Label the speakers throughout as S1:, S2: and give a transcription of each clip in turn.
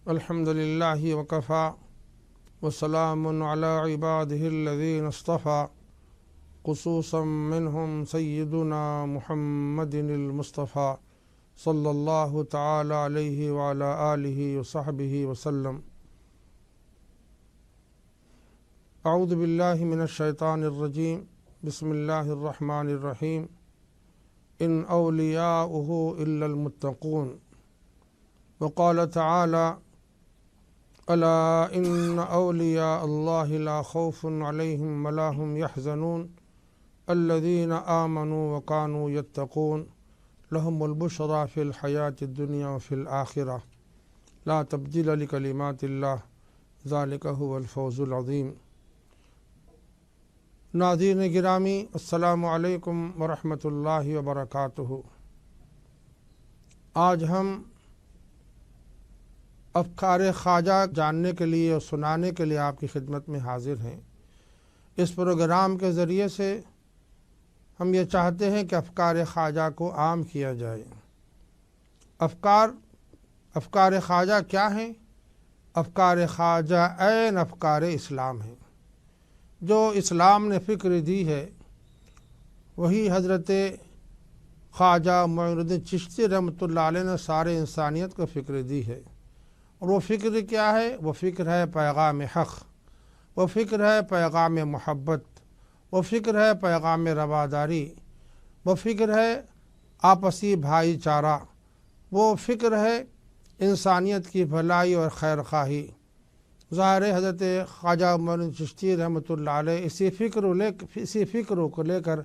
S1: الحمد للہ وکفا وسلام علی عباده الذین اصطفى خصوصا منهم سیدنا محمد المصطفى صلی اللہ تعالی علیہ وعلی آلہ وصحبہ وسلم۔ اعوذ باللہ من الشیطان الرجیم، بسم اللہ الرحمن الرحیم۔ ان اولیاؤہ الا المتقون۔ وقال تعالی الا ان اولیاء اللہ لا خوف علیہم ولا هم يحزنون الذین آمنوا وكانوا يتقون لهم البشرى في الحیاة الدنیا وفي الآخرة لا تبدیل لکلمات اللہ ذلك هو الفوز العظیم۔ ناظرین گرامی، السلام علیکم ورحمۃ اللہ وبرکاتہ۔ آج ہم افکار خواجہ جاننے کے لیے اور سنانے کے لیے آپ کی خدمت میں حاضر ہیں۔ اس پروگرام کے ذریعے سے ہم یہ چاہتے ہیں کہ افکار خواجہ کو عام کیا جائے۔ افکار خواجہ کیا ہیں؟ افکار خواجہ عین افکار اسلام ہیں۔ جو اسلام نے فکر دی ہے وہی حضرت خواجہ معین الدین چشتی رحمۃ اللہ علیہ نے سارے انسانیت کو فکر دی ہے۔ اور وہ فکر کیا ہے؟ وہ فکر ہے پیغام حق، وہ فکر ہے پیغام محبت، وہ فکر ہے پیغام رواداری، وہ فکر ہے آپسی بھائی چارہ، وہ فکر ہے انسانیت کی بھلائی اور خیر خواہی۔ ظاہر حضرت خواجہ معین الدین چشتی رحمۃ اللہ علیہ اسی فکر کو لے کر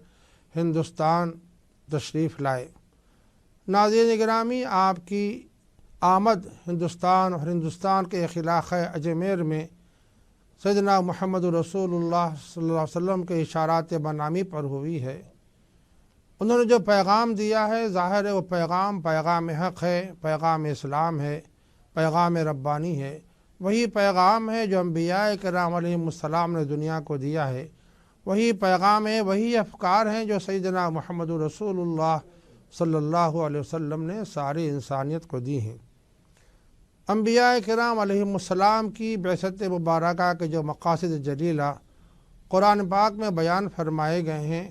S1: ہندوستان تشریف لائے۔ ناظرین گرامی، آپ کی آمد ہندوستان اور ہندوستان کے علاقہ اجمیر میں سیدنا محمد رسول اللہ صلی اللہ علیہ وسلم کے اشارات بنامی پر ہوئی ہے۔ انہوں نے جو پیغام دیا ہے، ظاہر ہے وہ پیغام حق ہے، پیغام اسلام ہے، پیغام ربانی ہے۔ وہی پیغام ہے جو انبیاء کرام علیہم السلام نے دنیا کو دیا ہے، وہی پیغام ہے، وہی افکار ہیں جو سیدنا محمد رسول اللہ صلی اللہ علیہ وسلم نے ساری انسانیت کو دی ہیں۔ انبیاء کرام علیہم السلام کی بعثت مبارکہ کے جو مقاصد جلیلہ قرآن پاک میں بیان فرمائے گئے ہیں،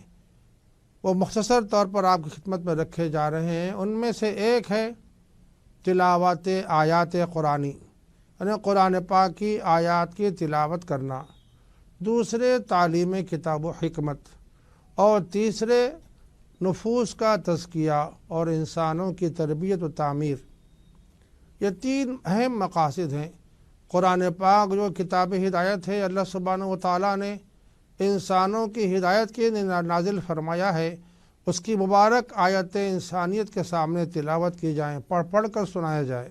S1: وہ مختصر طور پر آپ کی خدمت میں رکھے جا رہے ہیں۔ ان میں سے ایک ہے تلاوت آیات قرآنی، یعنی قرآن پاک کی آیات کی تلاوت کرنا، دوسرے تعلیم کتاب و حکمت، اور تیسرے نفوس کا تزکیہ اور انسانوں کی تربیت و تعمیر۔ یہ تین اہم مقاصد ہیں۔ قرآن پاک جو کتاب ہدایت ہے، اللہ سبحانہ و تعالیٰ نے انسانوں کی ہدایت کے لیے نازل فرمایا ہے، اس کی مبارک آیتیں انسانیت کے سامنے تلاوت کی جائیں، پڑھ کر سنایا جائے،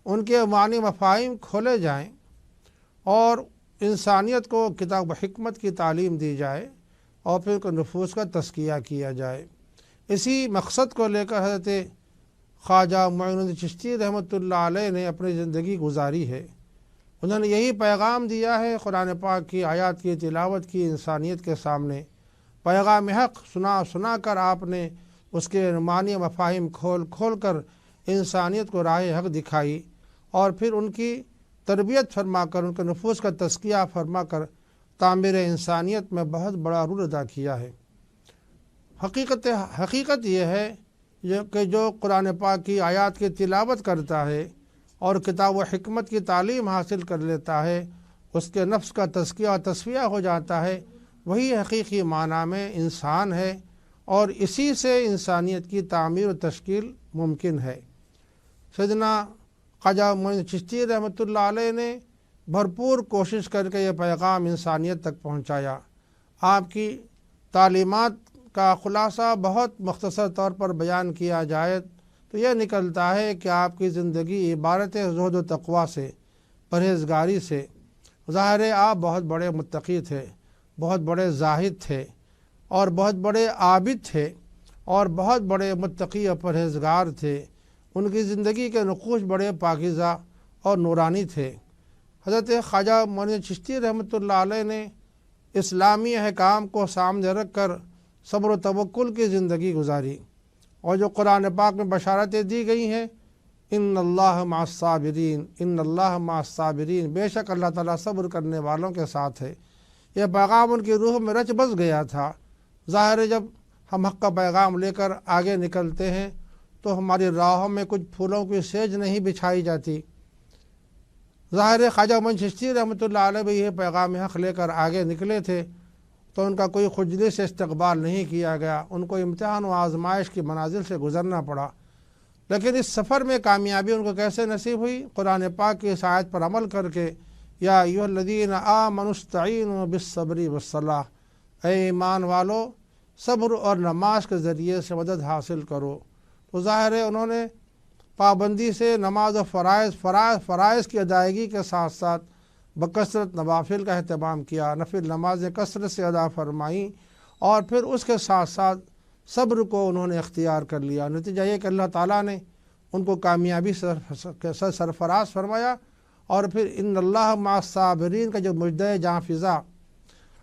S1: ان کے معنی مفاہیم کھولے جائیں اور انسانیت کو کتاب و حکمت کی تعلیم دی جائے اور پھر نفوس کا تزکیہ کیا جائے۔ اسی مقصد کو لے کر حضرت خواجہ معین الدین چشتی رحمۃ اللہ علیہ نے اپنی زندگی گزاری ہے۔ انہوں نے یہی پیغام دیا ہے، قرآن پاک کی آیات کی تلاوت کی انسانیت کے سامنے، پیغام حق سنا کر آپ نے اس کے معنی مفاہیم کھول کر انسانیت کو راہ حق دکھائی، اور پھر ان کی تربیت فرما کر، ان کے نفوس کا تزکیہ فرما کر تعمیر انسانیت میں بہت بڑا رول ادا کیا ہے۔ حقیقت یہ ہے کہ جو قرآن پاک کی آیات کی تلاوت کرتا ہے اور کتاب و حکمت کی تعلیم حاصل کر لیتا ہے، اس کے نفس کا تزکیہ و تصفیہ ہو جاتا ہے، وہی حقیقی معنی میں انسان ہے، اور اسی سے انسانیت کی تعمیر و تشکیل ممکن ہے۔ سیدنا خواجہ معین چشتی رحمۃ اللہ علیہ نے بھرپور کوشش کر کے یہ پیغام انسانیت تک پہنچایا۔ آپ کی تعلیمات کا خلاصہ بہت مختصر طور پر بیان کیا جائے تو یہ نکلتا ہے کہ آپ کی زندگی عبارت زہد و تقویٰ سے، پرہیزگاری سے۔ ظاہر ہے آپ بہت بڑے متقی تھے، بہت بڑے زاہد تھے، اور بہت بڑے عابد تھے، اور بہت بڑے متقی اور پرہیزگار تھے۔ ان کی زندگی کے نقوش بڑے پاکیزہ اور نورانی تھے۔ حضرت خواجہ معین الدین چشتی رحمۃ اللہ علیہ نے اسلامی احکام کو سامنے رکھ کر صبر و توکل کی زندگی گزاری، اور جو قرآن پاک میں بشارتیں دی گئی ہیں ان اللہ مع الصابرین، ان اللہ مع الصابرین، بے شک اللہ تعالیٰ صبر کرنے والوں کے ساتھ ہے۔ یہ پیغام ان کی روح میں رچ بس گیا تھا۔ ظاہر ہے جب ہم حق کا پیغام لے کر آگے نکلتے ہیں تو ہماری راہوں میں کچھ پھولوں کی سیج نہیں بچھائی جاتی۔ ظاہر ہے خواجہ موین چشتی رحمۃ اللہ علیہ بھی یہ پیغام حق لے کر آگے نکلے تھے تو ان کا کوئی خجلی سے استقبال نہیں کیا گیا، ان کو امتحان و آزمائش کی منازل سے گزرنا پڑا۔ لیکن اس سفر میں کامیابی ان کو کیسے نصیب ہوئی؟ قرآن پاک کی اس آیت پر عمل کر کے، یا ایھا الذین آمنوا استعینوا بالصبر والصلاۃ، اے ایمان والو صبر اور نماز کے ذریعے سے مدد حاصل کرو۔ تو ظاہر ہے انہوں نے پابندی سے نماز و فرائض کی ادائیگی کے ساتھ ساتھ بکثرت نوافل کا اہتمام کیا، نفل نمازیں کثرت سے ادا فرمائیں، اور پھر اس کے ساتھ ساتھ صبر کو انہوں نے اختیار کر لیا۔ نتیجہ یہ کہ اللہ تعالیٰ نے ان کو کامیابی سے سرفراز فرمایا، اور پھر ان اللہ مع الصابرین کا جو مجدہ جاں فضا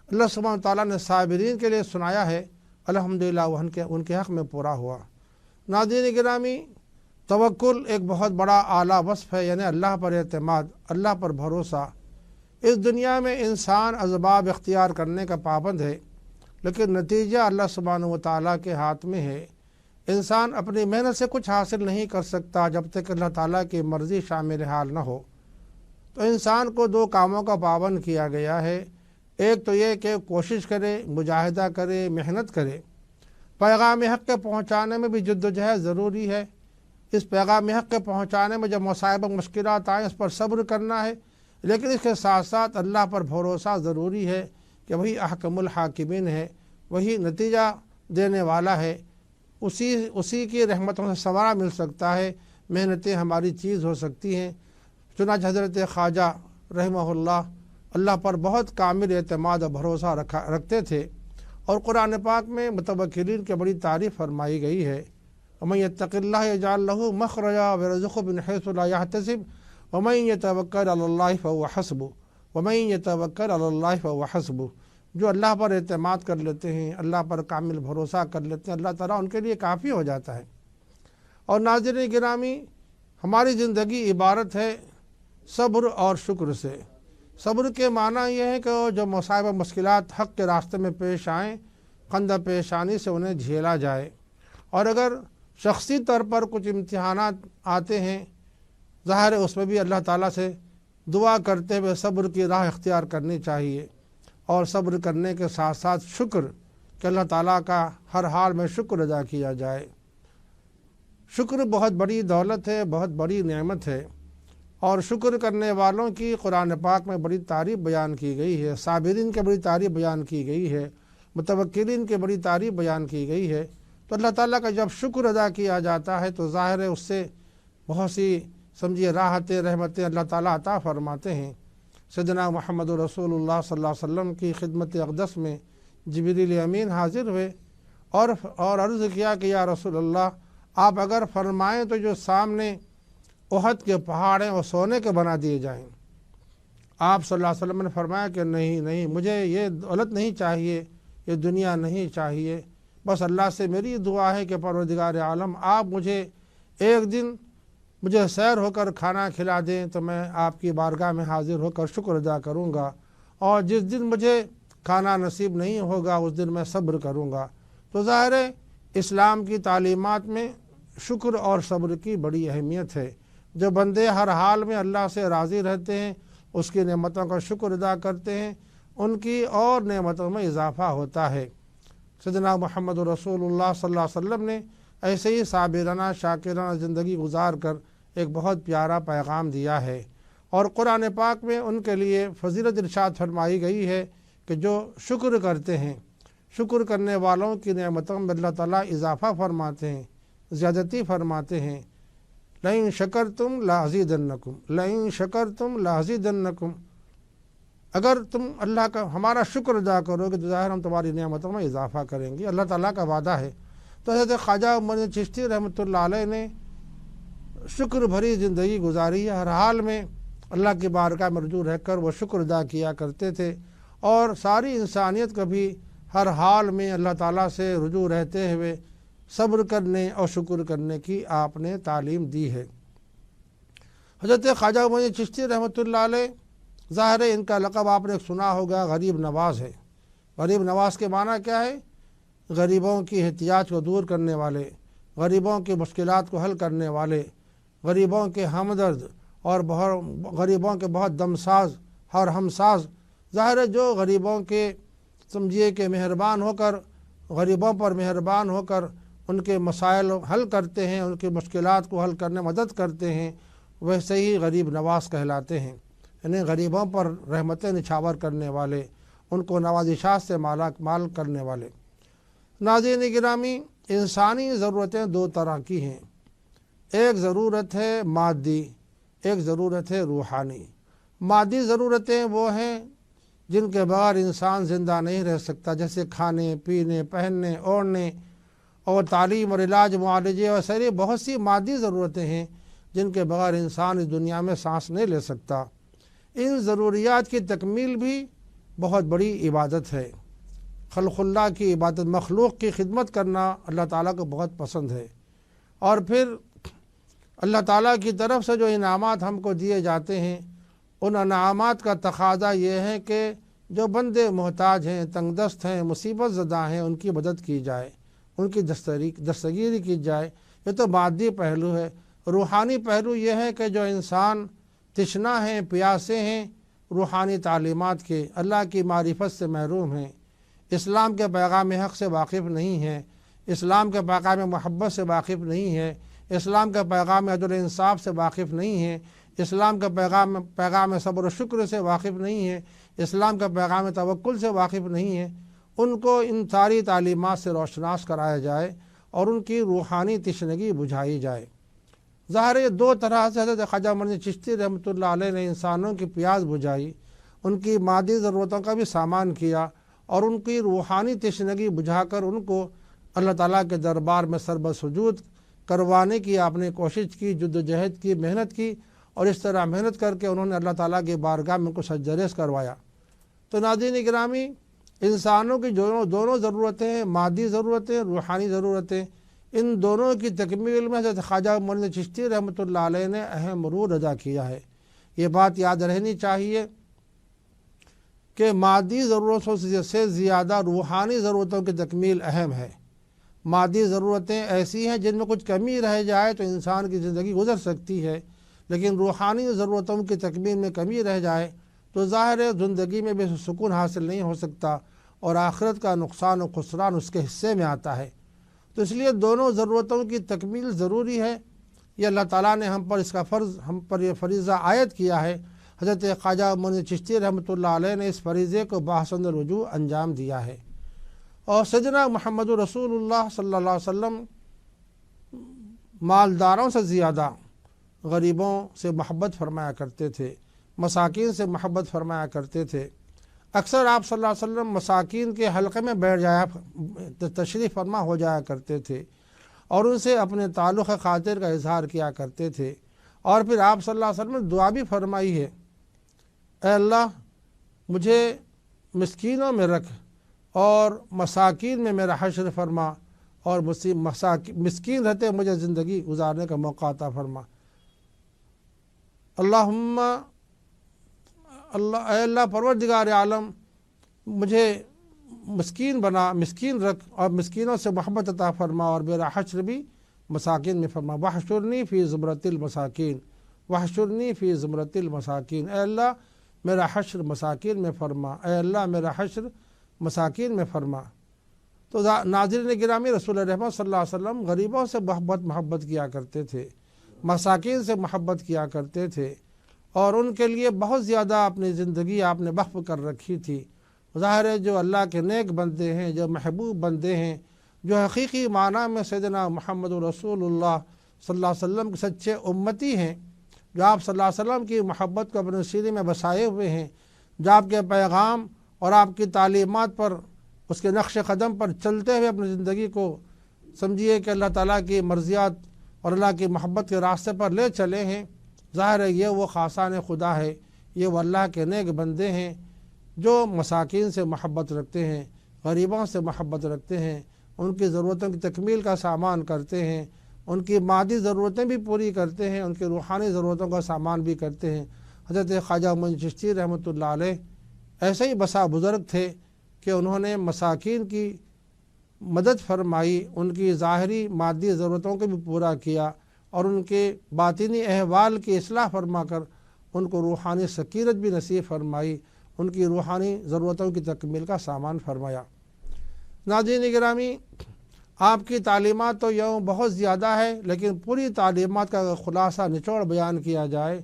S1: اللہ سبحانہ و تعالیٰ نے صابرین کے لیے سنایا ہے، الحمدللہ وہ ان کے حق میں پورا ہوا۔ ناظرین گرامی، توکل ایک بہت بڑا اعلیٰ وصف ہے، یعنی اللہ پر اعتماد، اللہ پر بھروسہ۔ اس دنیا میں انسان اسباب اختیار کرنے کا پابند ہے، لیکن نتیجہ اللہ سبحانہ و تعالیٰ کے ہاتھ میں ہے۔ انسان اپنی محنت سے کچھ حاصل نہیں کر سکتا جب تک اللہ تعالیٰ کی مرضی شامل حال نہ ہو۔ تو انسان کو دو کاموں کا پابند کیا گیا ہے، ایک تو یہ کہ کوشش کرے، مجاہدہ کرے، محنت کرے۔ پیغام حق کے پہنچانے میں بھی جد و جہد ضروری ہے۔ اس پیغام حق کے پہنچانے میں جب مصائب و مشکلات آئیں اس پر صبر کرنا ہے، لیکن اس کے ساتھ ساتھ اللہ پر بھروسہ ضروری ہے کہ وہی احکم الحاکمین ہے، وہی نتیجہ دینے والا ہے، اسی کی رحمتوں سے ثمرہ مل سکتا ہے، محنتیں ہماری چیز ہو سکتی ہیں۔ چنانچہ حضرت خواجہ رحمہ اللہ پر بہت کامل اعتماد و بھروسہ رکھتے تھے، اور قرآن پاک میں متوکلین کی بڑی تعریف فرمائی گئی ہے۔ وَمَن يَتَّقِ اللَّهَ يَجْعَل لَّهُ مَخْرَجًا وَيَرْزُقْهُ مِنْ حَيْثُ لَا يَحْتَسِبُ وَمَن يَتَوَكَّلْ عَلَى اللَّهِ فَهُوَ حَسْبُهُ وَمَن يَتَوَكَّلْ عَلَى اللَّهِ فَهُوَ حَسْبُهُ۔ جو اللہ پر اعتماد کر لیتے ہیں، اللہ پر کامل بھروسہ کر لیتے ہیں، اللہ تعالیٰ ان کے لیے کافی ہو جاتا ہے۔ اور ناظرین گرامی، ہماری زندگی عبارت ہے صبر اور شکر سے۔ صبر کے معنی یہ ہے کہ جو مصائب و مشکلات حق کے راستے میں پیش آئیں، خندہ پیشانی سے انہیں جھیلا جائے، اور اگر شخصی طور پر کچھ امتحانات آتے ہیں، ظاہر ہے اس میں بھی اللہ تعالیٰ سے دعا کرتے ہوئے صبر کی راہ اختیار کرنی چاہیے، اور صبر کرنے کے ساتھ ساتھ شکر کہ اللہ تعالیٰ کا ہر حال میں شکر ادا کیا جائے۔ شکر بہت بڑی دولت ہے، بہت بڑی نعمت ہے، اور شکر کرنے والوں کی قرآن پاک میں بڑی تعریف بیان کی گئی ہے، صابرین کی بڑی تعریف بیان کی گئی ہے، متوکلین کی بڑی تعریف بیان کی گئی ہے۔ تو اللہ تعالیٰ کا جب شکر ادا کیا جاتا ہے تو ظاہر ہے اس سے بہت سی سمجھیے راحتیں، رحمتیں اللہ تعالیٰ عطا فرماتے ہیں۔ سیدنا محمد رسول اللہ صلی اللہ علیہ وسلم کی خدمت اقدس میں جبریل امین حاضر ہوئے اور عرض کیا کہ یا رسول اللہ، آپ اگر فرمائیں تو جو سامنے احد کے پہاڑ ہیں وہ سونے کے بنا دیے جائیں۔ آپ صلی اللہ علیہ وسلم نے فرمایا کہ نہیں، مجھے یہ دولت نہیں چاہیے، یہ دنیا نہیں چاہیے، بس اللہ سے میری دعا ہے کہ پروردگار عالم آپ مجھے ایک دن مجھے سیر ہو کر کھانا کھلا دیں تو میں آپ کی بارگاہ میں حاضر ہو کر شکر ادا کروں گا، اور جس دن مجھے کھانا نصیب نہیں ہوگا اس دن میں صبر کروں گا۔ تو ظاہر ہے اسلام کی تعلیمات میں شکر اور صبر کی بڑی اہمیت ہے۔ جو بندے ہر حال میں اللہ سے راضی رہتے ہیں، اس کی نعمتوں کا شکر ادا کرتے ہیں، ان کی اور نعمتوں میں اضافہ ہوتا ہے۔ سیدنا محمد رسول اللہ صلی اللہ علیہ وسلم نے ایسے ہی صابرانہ شاکرانہ زندگی گزار کر ایک بہت پیارا پیغام دیا ہے، اور قرآن پاک میں ان کے لیے فضیلت ارشاد فرمائی گئی ہے کہ جو شکر کرتے ہیں، شکر کرنے والوں کی نعمتوں میں اللہ تعالیٰ اضافہ فرماتے ہیں، زیادتی فرماتے ہیں۔ لَإِن شَكَرْتُمْ لَأَزِيدَنَّكُمْ لَإِن شَكَرْتُمْ لَأَزِيدَنَّكُم۔ اگر تم اللہ کا ہمارا شکر ادا کرو گے تو ظاہر ہم تمہاری نعمتوں میں اضافہ کریں گے، اللہ تعالیٰ کا وعدہ ہے۔ تو حضرت خواجہ موین چشتی رحمۃ اللہ علیہ نے شکر بھری زندگی گزاری ہے، ہر حال میں اللہ کی بارگاہ میں رجوع رہ کر وہ شکر ادا کیا کرتے تھے، اور ساری انسانیت کو بھی ہر حال میں اللہ تعالیٰ سے رجوع رہتے ہوئے صبر کرنے اور شکر کرنے کی آپ نے تعلیم دی ہے۔ حضرت خواجہ معین چشتی رحمۃ اللہ علیہ، ظاہر ہے ان کا لقب آپ نے سنا ہوگا، غریب نواز ہے۔ غریب نواز کے معنی کیا ہے؟ غریبوں کی احتیاج کو دور کرنے والے، غریبوں کی مشکلات کو حل کرنے والے، غریبوں کے ہمدرد اور غریبوں کے بہت دمساز اور ہمساز۔ ظاہر ہے جو غریبوں کے سمجھیے کہ مہربان ہو کر، غریبوں پر مہربان ہو کر ان کے مسائل حل کرتے ہیں، ان کی مشکلات کو حل کرنے میں مدد کرتے ہیں، ویسے ہی غریب نواز کہلاتے ہیں، یعنی غریبوں پر رحمتیں نچھاور کرنے والے، ان کو نوازشات سے مال کرنے والے۔ ناظرین گرامی، انسانی ضرورتیں دو طرح کی ہیں، ایک ضرورت ہے مادی، ایک ضرورت ہے روحانی۔ مادی ضرورتیں وہ ہیں جن کے بغیر انسان زندہ نہیں رہ سکتا، جیسے کھانے پینے، پہننے اوڑھنے اور تعلیم اور علاج معالجے اور ساری بہت سی مادی ضرورتیں ہیں جن کے بغیر انسان اس دنیا میں سانس نہیں لے سکتا۔ ان ضروریات کی تکمیل بھی بہت بڑی عبادت ہے۔ خلق اللہ کی عبادت، مخلوق کی خدمت کرنا اللہ تعالیٰ کو بہت پسند ہے۔ اور پھر اللہ تعالیٰ کی طرف سے جو انعامات ہم کو دیے جاتے ہیں، ان انعامات کا تقاضا یہ ہے کہ جو بندے محتاج ہیں، تنگ دست ہیں، مصیبت زدہ ہیں، ان کی مدد کی جائے، ان کی دستگیری کی جائے۔ یہ تو مادی پہلو ہے۔ روحانی پہلو یہ ہے کہ جو انسان تشنا ہیں، پیاسے ہیں روحانی تعلیمات کے، اللہ کی معرفت سے محروم ہیں، اسلام کے پیغام حق سے واقف نہیں ہیں، اسلام کے پیغام محبت سے واقف نہیں ہے، اسلام کے پیغام عدل انصاف سے واقف نہیں ہیں، اسلام کا پیغام صبر و شکر سے واقف نہیں ہے، اسلام کا پیغام توکل سے واقف نہیں ہے، ان کو ان ساری تعلیمات سے روشناس کرایا جائے اور ان کی روحانی تشنگی بجھائی جائے۔ ظاہر ہے دو طرح سے حضرت خواجہ معین چشتی رحمۃ اللہ علیہ نے انسانوں کی پیاس بجھائی، ان کی مادی ضرورتوں کا بھی سامان کیا اور ان کی روحانی تشنگی بجھا کر ان کو اللہ تعالیٰ کے دربار میں سربسجود کروانے کی آپ نے کوشش کی، جد و جہد کی، محنت کی، اور اس طرح محنت کر کے انہوں نے اللہ تعالیٰ کی بارگاہ میں ان کو سجدریز کروایا۔ تو ناظرین گرامی، انسانوں کی دونوں ضرورتیں ہیں، مادی ضرورتیں، روحانی ضرورتیں، ان دونوں کی تکمیل میں حضرت خواجہ معین چشتی رحمۃ اللہ علیہ نے اہم رول ادا کیا ہے۔ یہ بات یاد رہنی چاہیے کہ مادی ضرورتوں سے زیادہ روحانی ضرورتوں کی تکمیل اہم ہے۔ مادی ضرورتیں ایسی ہیں جن میں کچھ کمی رہ جائے تو انسان کی زندگی گزر سکتی ہے، لیکن روحانی ضرورتوں کی تکمیل میں کمی رہ جائے تو ظاہر ہے زندگی میں بھی سکون حاصل نہیں ہو سکتا اور آخرت کا نقصان و خسران اس کے حصے میں آتا ہے۔ تو اس لیے دونوں ضرورتوں کی تکمیل ضروری ہے۔ یہ اللہ تعالیٰ نے ہم پر یہ فریضہ عائد کیا ہے۔ حضرت خواجہ معین چشتی رحمۃ اللہ علیہ نے اس فریضے کو بحسن الوجوہ انجام دیا ہے۔ اور سیدنا محمد رسول اللہ صلی اللہ علیہ وسلم مالداروں سے زیادہ غریبوں سے محبت فرمایا کرتے تھے، مساکین سے محبت فرمایا کرتے تھے۔ اکثر آپ صلی اللہ علیہ وسلم مساکین کے حلقے میں بیٹھ جایا، تشریف فرما ہو جایا کرتے تھے اور ان سے اپنے تعلق خاطر کا اظہار کیا کرتے تھے۔ اور پھر آپ صلی اللہ علیہ وسلم نے دعا بھی فرمائی ہے، اے اللہ مجھے مسکینوں میں رکھ اور مساکین میں میرا حشر فرما، اور مسکین رہتے مجھے زندگی گزارنے کا موقع عطا فرما۔ اللہم اے اللہ پروردگار عالم مجھے مسکین بنا، مسکین رکھ اور مسکینوں سے محبت عطا فرما، اور میرا حشر بھی مساکین میں فرما۔ وحشرنی فی زمرۃ المساکین، وحشرنی فی زمرۃ المساکین، اے اللہ میرا حشر مساکین میں فرما، اے اللہ میرا حشر مساکین میں فرما۔ تو ناظرین گرامی، رسول رحمت صلی اللہ علیہ وسلم غریبوں سے محبت کیا کرتے تھے، مساکین سے محبت کیا کرتے تھے، اور ان کے لیے بہت زیادہ اپنی زندگی آپ نے وقف کر رکھی تھی۔ ظاہر ہے جو اللہ کے نیک بندے ہیں، جو محبوب بندے ہیں، جو حقیقی معنی میں سیدنا محمد رسول اللہ صلی اللہ علیہ وسلم کے سچے امتی ہیں، جو آپ صلی اللہ علیہ وسلم کی محبت کو اپنے سینے میں بسائے ہوئے ہیں، جو آپ کے پیغام اور آپ کی تعلیمات پر، اس کے نقش قدم پر چلتے ہوئے اپنی زندگی کو سمجھیے کہ اللہ تعالیٰ کی مرضیات اور اللہ کی محبت کے راستے پر لے چلے ہیں۔ ظاہر ہے یہ وہ خاصان خدا ہے، یہ وہ اللہ کے نیک بندے ہیں جو مساکین سے محبت رکھتے ہیں، غریبوں سے محبت رکھتے ہیں، ان کی ضرورتوں کی تکمیل کا سامان کرتے ہیں، ان کی مادی ضرورتیں بھی پوری کرتے ہیں، ان کی روحانی ضرورتوں کا سامان بھی کرتے ہیں۔ حضرت خواجہ معین چشتی رحمۃ اللہ علیہ ایسے ہی بسا بزرگ تھے کہ انہوں نے مساکین کی مدد فرمائی، ان کی ظاہری مادی ضرورتوں کو بھی پورا کیا اور ان کے باطنی احوال کی اصلاح فرما کر ان کو روحانی سکینت بھی نصیب فرمائی، ان کی روحانی ضرورتوں کی تکمیل کا سامان فرمایا۔ ناظرین گرامی، آپ کی تعلیمات تو یوں بہت زیادہ ہے، لیکن پوری تعلیمات کا اگر خلاصہ نچوڑ بیان کیا جائے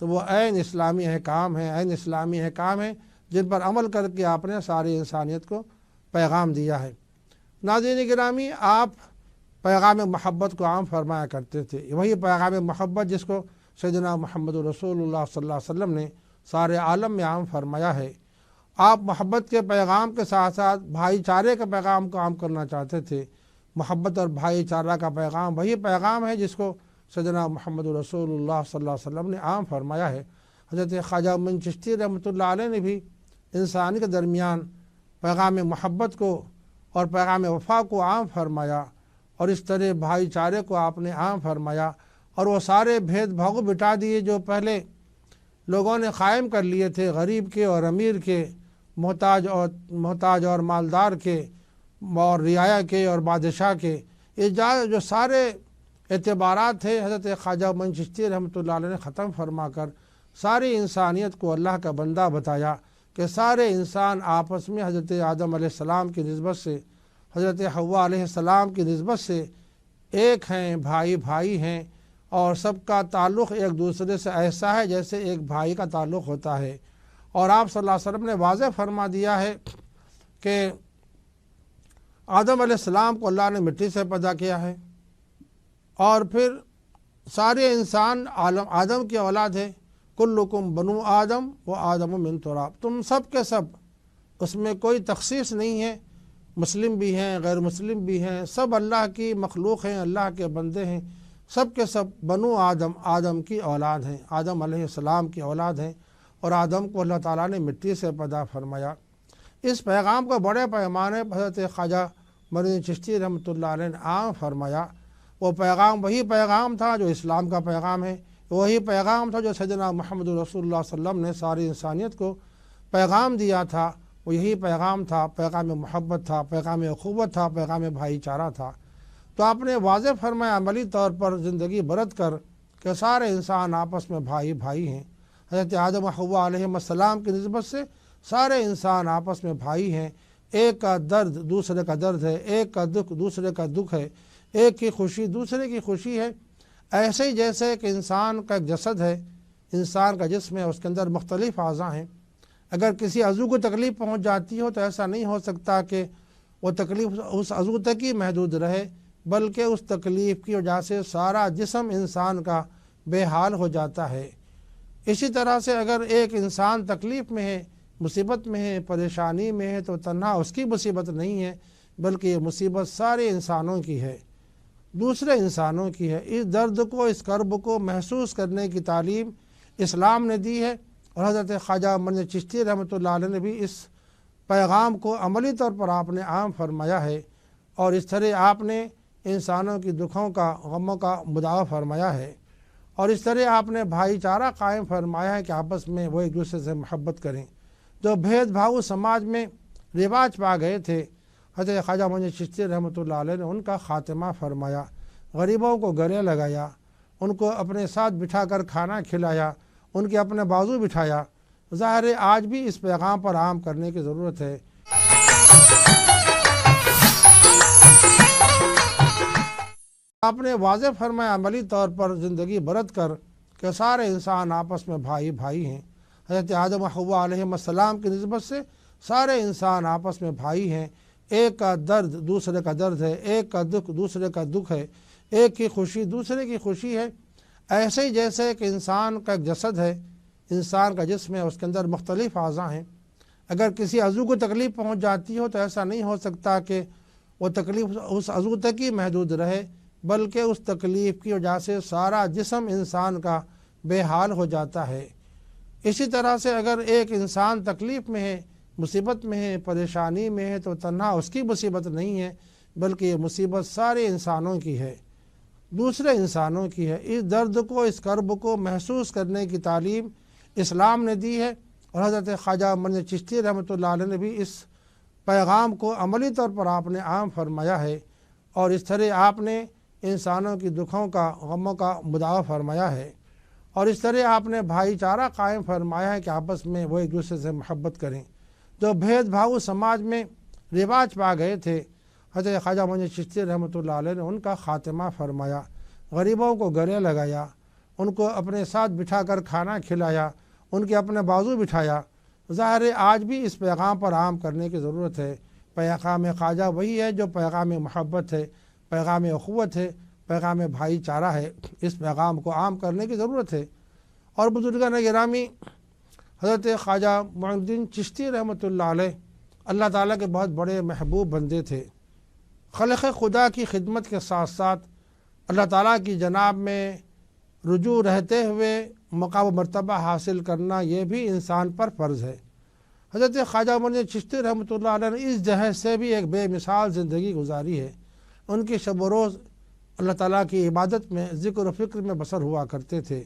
S1: تو وہ عین اسلامی احکام ہیں جن پر عمل کر کے آپ نے ساری انسانیت کو پیغام دیا ہے۔ ناظرین گرامی، آپ پیغام محبت کو عام فرمایا کرتے تھے، وہی پیغام محبت جس کو سیدنا محمد رسول اللہ صلی اللہ علیہ وسلم نے سارے عالم میں عام فرمایا ہے۔ آپ محبت کے پیغام کے ساتھ ساتھ بھائی چارے کے پیغام کو عام کرنا چاہتے تھے۔ محبت اور بھائی چارہ کا پیغام وہی پیغام ہے جس کو سیدنا محمد رسول اللہ صلی اللہ علیہ وسلم نے عام فرمایا ہے۔ حضرت خواجہ معین چشتی رحمۃ اللہ علیہ نے بھی انسانی کے درمیان پیغام محبت کو اور پیغام وفا کو عام فرمایا، اور اس طرح بھائی چارے کو آپ نے عام فرمایا، اور وہ سارے بھید بھاؤ مٹا دیے جو پہلے لوگوں نے قائم کر لیے تھے، غریب کے اور امیر کے، محتاج اور مالدار کے، اور رعایا کے اور بادشاہ کے۔ یہ جو سارے اعتبارات تھے حضرت خواجہ معین چشتی رحمۃ اللہ علیہ نے ختم فرما کر ساری انسانیت کو اللہ کا بندہ بتایا کہ سارے انسان آپس میں حضرت آدم علیہ السلام کی نسبت سے، حضرت حوا علیہ السلام کی نسبت سے ایک ہیں، بھائی ہیں، اور سب کا تعلق ایک دوسرے سے ایسا ہے جیسے ایک بھائی کا تعلق ہوتا ہے۔ اور آپ صلی اللہ علیہ وسلم نے واضح فرما دیا ہے کہ آدم علیہ السلام کو اللہ نے مٹی سے پیدا کیا ہے، اور پھر سارے انسان آدم کی اولاد ہے۔ کلکم بنو آدم و آدم من تراب، تم سب کے سب، اس میں کوئی تخصیص نہیں ہے، مسلم بھی ہیں، غیر مسلم بھی ہیں، سب اللہ کی مخلوق ہیں، اللہ کے بندے ہیں، سب کے سب بنو آدم کی اولاد ہیں، آدم علیہ السلام کی اولاد ہیں، اور آدم کو اللہ تعالیٰ نے مٹی سے پیدا فرمایا۔ اس پیغام کو بڑے پیمانے پر حضرت خواجہ معین چشتی رحمۃ اللہ علیہ نے عام فرمایا۔ وہ پیغام وہی پیغام تھا جو اسلام کا پیغام ہے، وہی پیغام تھا جو سیدنا محمد رسول اللہ صلی اللہ علیہ وسلم نے ساری انسانیت کو پیغام دیا تھا۔ وہ یہی پیغام تھا، پیغام محبت تھا، پیغام اخوت تھا، پیغام بھائی چارہ تھا۔ تو آپ نے واضح فرمایا عملی طور پر زندگی برت کر کہ سارے انسان آپس میں بھائی ہیں۔ حضرت آدم و حوا علیہ السلام کی نسبت سے سارے انسان آپس میں بھائی ہیں، ایک کا درد دوسرے کا درد ہے، ایک کا دکھ دوسرے کا دکھ ہے، ایک کی خوشی دوسرے کی خوشی ہے۔ ایسے ہی جیسے کہ انسان کا ایک جسد ہے، انسان کا جسم ہے، اس کے اندر مختلف اعضاء ہیں، اگر کسی عضو کو تکلیف پہنچ جاتی ہو تو ایسا نہیں ہو سکتا کہ وہ تکلیف اس عضو تک ہی محدود رہے، بلکہ اس تکلیف کی وجہ سے سارا جسم انسان کا بے حال ہو جاتا ہے۔ اسی طرح سے اگر ایک انسان تکلیف میں ہے، مصیبت میں ہے، پریشانی میں ہے، تو تنہا اس کی مصیبت نہیں ہے، بلکہ یہ مصیبت سارے انسانوں کی ہے، دوسرے انسانوں کی ہے۔ اس درد کو، اس کرب کو محسوس کرنے کی تعلیم اسلام نے دی ہے، اور حضرت خواجہ معین چشتی رحمۃ اللہ علیہ نے بھی اس پیغام کو عملی طور پر آپ نے عام فرمایا ہے، اور اس طرح آپ نے انسانوں کی دکھوں کا، غموں کا مداوع فرمایا ہے، اور اس طرح آپ نے بھائی چارہ قائم فرمایا ہے کہ آپس میں وہ ایک دوسرے سے محبت کریں۔ جو بھید بھاؤ سماج میں رواج پا گئے تھے، حضرت خواجہ معین چشتی رحمۃ اللہ علیہ نے ان کا خاتمہ فرمایا، غریبوں کو گلے لگایا، ان کو اپنے ساتھ بٹھا کر کھانا کھلایا، ان کے اپنے بازو بٹھایا۔ ظاہر ہے آج بھی اس پیغام پر عام کرنے کی ضرورت ہے۔ آپ نے واضح فرمایا عملی طور پر زندگی برت کر کہ سارے انسان آپس میں بھائی ہیں۔ حضرت آدم و حوا علیہ السلام کی نسبت سے سارے انسان آپس میں بھائی ہیں، ایک کا درد دوسرے کا درد ہے، ایک کا دکھ دوسرے کا دکھ ہے، ایک کی خوشی دوسرے کی خوشی ہے۔ ایسے ہی جیسے کہ انسان کا ایک جسد ہے، انسان کا جسم ہے، اس کے اندر مختلف اعضاء ہیں، اگر کسی عضو کو تکلیف پہنچ جاتی ہو تو ایسا نہیں ہو سکتا کہ وہ تکلیف اس عضو تک ہی محدود رہے، بلکہ اس تکلیف کی وجہ سے سارا جسم انسان کا بے حال ہو جاتا ہے۔ اسی طرح سے اگر ایک انسان تکلیف میں ہے، مصیبت میں ہے، پریشانی میں ہے، تو تنہا اس کی مصیبت نہیں ہے، بلکہ یہ مصیبت سارے انسانوں کی ہے۔ دوسرے انسانوں کی ہے۔ اس درد کو، اس کرب کو محسوس کرنے کی تعلیم اسلام نے دی ہے، اور حضرت خواجہ معین چشتی رحمۃ اللہ علیہ نے بھی اس پیغام کو عملی طور پر آپ نے عام فرمایا ہے، اور اس طرح آپ نے انسانوں کی دکھوں کا، غموں کا مداوع فرمایا ہے، اور اس طرح آپ نے بھائی چارہ قائم فرمایا ہے کہ آپس میں وہ ایک دوسرے سے محبت کریں۔ جو بھید بھاؤ سماج میں رواج پا گئے تھے، حضرت خواجہ معین چشتی رحمۃ اللہ علیہ نے ان کا خاتمہ فرمایا، غریبوں کو گلے لگایا، ان کو اپنے ساتھ بٹھا کر کھانا کھلایا، ان کے اپنے بازو بٹھایا۔ ظاہر ہے آج بھی اس پیغام پر عام کرنے کی ضرورت ہے۔ پیغام خواجہ وہی ہے جو پیغام محبت ہے، پیغام اخوت ہے، پیغام بھائی چارہ ہے۔ اس پیغام کو عام کرنے کی ضرورت ہے۔ اور بزرگان گرامی، حضرت خواجہ معین الدین چشتی رحمۃ اللہ علیہ اللہ تعالیٰ کے بہت بڑے محبوب بندے تھے۔ خلق خدا کی خدمت کے ساتھ ساتھ اللہ تعالیٰ کی جناب میں رجوع رہتے ہوئے مقام و مرتبہ حاصل کرنا یہ بھی انسان پر فرض ہے۔ حضرت خواجہ معین چشتی رحمۃ اللہ علیہ نے اس جہد سے بھی ایک بے مثال زندگی گزاری ہے۔ ان کی شب و روز اللہ تعالیٰ کی عبادت میں، ذکر و فکر میں بسر ہوا کرتے تھے۔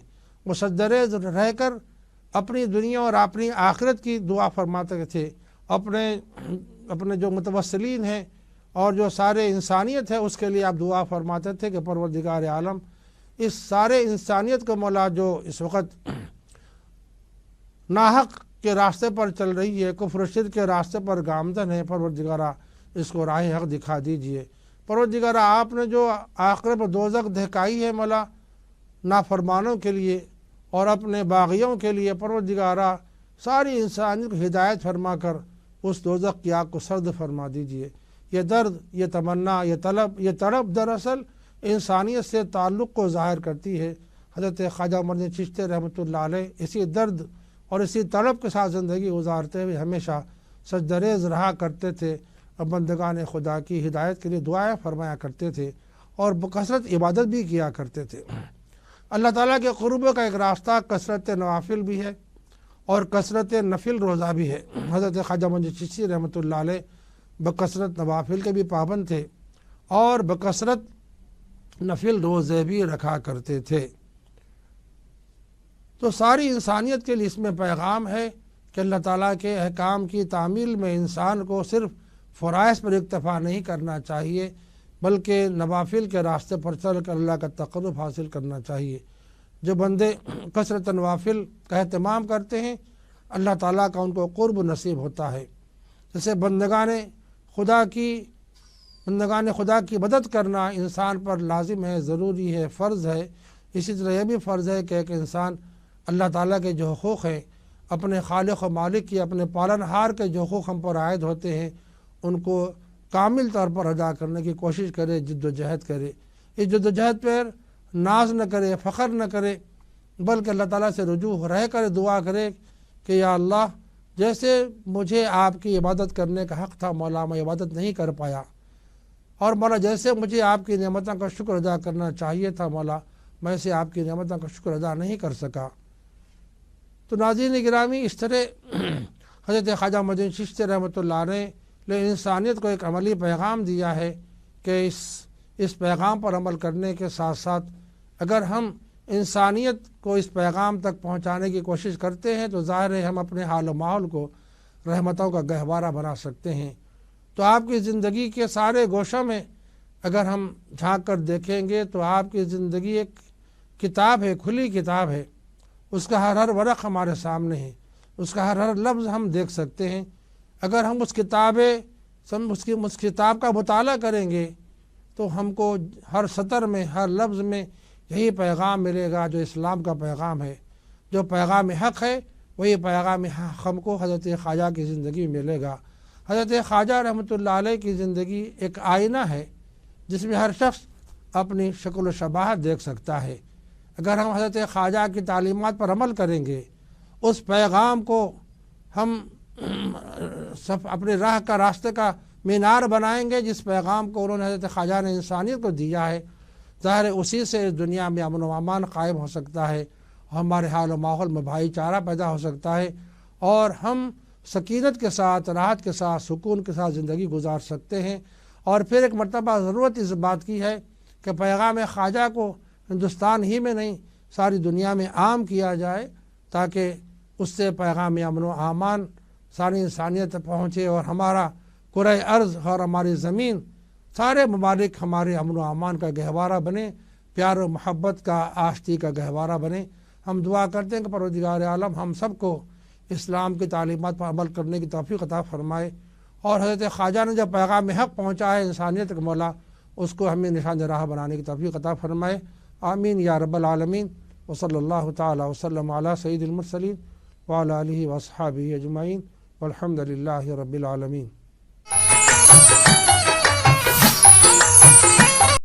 S1: مصدرے رہ کر اپنی دنیا اور اپنی آخرت کی دعا فرماتے تھے۔ اپنے جو متوسلین ہیں اور جو سارے انسانیت ہے اس کے لیے آپ دعا فرماتے تھے کہ پروردگار عالم، اس سارے انسانیت کو مولا جو اس وقت ناحق کے راستے پر چل رہی ہے، کفر و شرک کے راستے پر گامزن ہے، پروردگارہ اس کو راہ حق دکھا دیجئے۔ پروردگارہ آپ نے جو عاقبت دوزخ دہکائی ہے مولا نافرمانوں کے لیے اور اپنے باغیوں کے لیے، پروردگارہ ساری انسانیت کو ہدایت فرما کر اس دوزخ کی آگ کو سرد فرما دیجئے۔ یہ درد، یہ تمنا، یہ تڑپ دراصل انسانیت سے تعلق کو ظاہر کرتی ہے۔ حضرت خواجہ معین چشتی رحمۃ اللہ علیہ اسی درد اور اسی تڑپ کے ساتھ زندگی گزارتے ہوئے ہمیشہ سجدریز رہا کرتے تھے، اور بندگان خدا کی ہدایت کے لیے دعائیں فرمایا کرتے تھے، اور بکثرت عبادت بھی کیا کرتے تھے۔ اللہ تعالیٰ کے قرب کا ایک راستہ کثرت نوافل بھی ہے اور کثرت نفل روزہ بھی ہے۔ حضرت خواجہ معین چشتی رحمۃ اللہ علیہ بکثرت نوافل کے بھی پابند تھے اور بکثرت نفل روزے بھی رکھا کرتے تھے۔ تو ساری انسانیت کے لیے اس میں پیغام ہے کہ اللہ تعالیٰ کے احکام کی تعمیل میں انسان کو صرف فرائض پر اکتفا نہیں کرنا چاہیے، بلکہ نوافل کے راستے پر چل کر اللہ کا تقرب حاصل کرنا چاہیے۔ جو بندے کثرت نوافل کا اہتمام کرتے ہیں، اللہ تعالیٰ کا ان کو قرب نصیب ہوتا ہے۔ جیسے بندگان خدا کی مدد کرنا انسان پر لازم ہے، ضروری ہے، فرض ہے، اسی طرح یہ بھی فرض ہے کہ ایک انسان اللہ تعالیٰ کے جو حقوق ہیں، اپنے خالق و مالک کی، اپنے پالنہار کے جو حقوق ہم پر عائد ہوتے ہیں، ان کو کامل طور پر ادا کرنے کی کوشش کرے، جد و جہد کرے۔ اس جد و جہد پر ناز نہ کرے، فخر نہ کرے، بلکہ اللہ تعالیٰ سے رجوع رہ کر دعا کرے کہ یا اللہ، جیسے مجھے آپ کی عبادت کرنے کا حق تھا مولا، میں عبادت نہیں کر پایا، اور مولا جیسے مجھے آپ کی نعمتوں کا شکر ادا کرنا چاہیے تھا مولا، میں سے آپ کی نعمتوں کا شکر ادا نہیں کر سکا۔ تو ناظرین گرامی، اس طرح حضرت خواجہ معین چشتی رحمۃ اللہ علیہ نے انسانیت کو ایک عملی پیغام دیا ہے کہ اس پیغام پر عمل کرنے کے ساتھ ساتھ اگر ہم انسانیت کو اس پیغام تک پہنچانے کی کوشش کرتے ہیں تو ظاہر ہے ہم اپنے حال و ماحول کو رحمتوں کا گہوارہ بنا سکتے ہیں۔ تو آپ کی زندگی کے سارے گوشوں میں اگر ہم جھانک کر دیکھیں گے تو آپ کی زندگی ایک کتاب ہے، کھلی کتاب ہے، اس کا ہر ورق ہمارے سامنے ہے، اس کا ہر لفظ ہم دیکھ سکتے ہیں۔ اگر ہم اس کتاب کا مطالعہ کریں گے تو ہم کو ہر سطر میں، ہر لفظ میں یہی پیغام ملے گا جو اسلام کا پیغام ہے، جو پیغام حق ہے، وہی پیغام حق ہم کو حضرت خواجہ کی زندگی میں ملے گا۔ حضرت خواجہ رحمۃ اللہ علیہ کی زندگی ایک آئینہ ہے جس میں ہر شخص اپنی شکل و شباہت دیکھ سکتا ہے۔ اگر ہم حضرت خواجہ کی تعلیمات پر عمل کریں گے، اس پیغام کو ہم اپنے راہ کا، راستے کا مینار بنائیں گے جس پیغام کو انہوں نے حضرت خواجہ نے انسانیت کو دیا ہے، ظاہر ہے اسی سے اس دنیا میں امن و امان قائم ہو سکتا ہے، ہمارے حال و ماحول میں بھائی چارہ پیدا ہو سکتا ہے، اور ہم سکینت کے ساتھ، راحت کے ساتھ، سکون کے ساتھ زندگی گزار سکتے ہیں۔ اور پھر ایک مرتبہ ضرورت اس بات کی ہے کہ پیغام خواجہ کو ہندوستان ہی میں نہیں ساری دنیا میں عام کیا جائے، تاکہ اس سے پیغام امن و امان ساری انسانیت پہنچے، اور ہمارا کرۂ ارض اور ہماری زمین سارے ممالک ہمارے امن و امان کا گہوارہ بنے، پیار و محبت کا آشتی کا گہوارہ بنے۔ ہم دعا کرتے ہیں کہ پروردگار عالم ہم سب کو اسلام کی تعلیمات پر عمل کرنے کی توفیق عطا فرمائے، اور حضرت خواجہ نے جو پیغام حق پہنچا ہے انسانیت کا مولا، اس کو ہمیں نشان راہ بنانے کی توفیق عطا فرمائے۔ آمین یا رب العالمین۔ وصلی اللہ تعالی وسلم علی سید المرسلین وعلی آلہ واصحابہ اجمعین والحمد للہ رب العالمین۔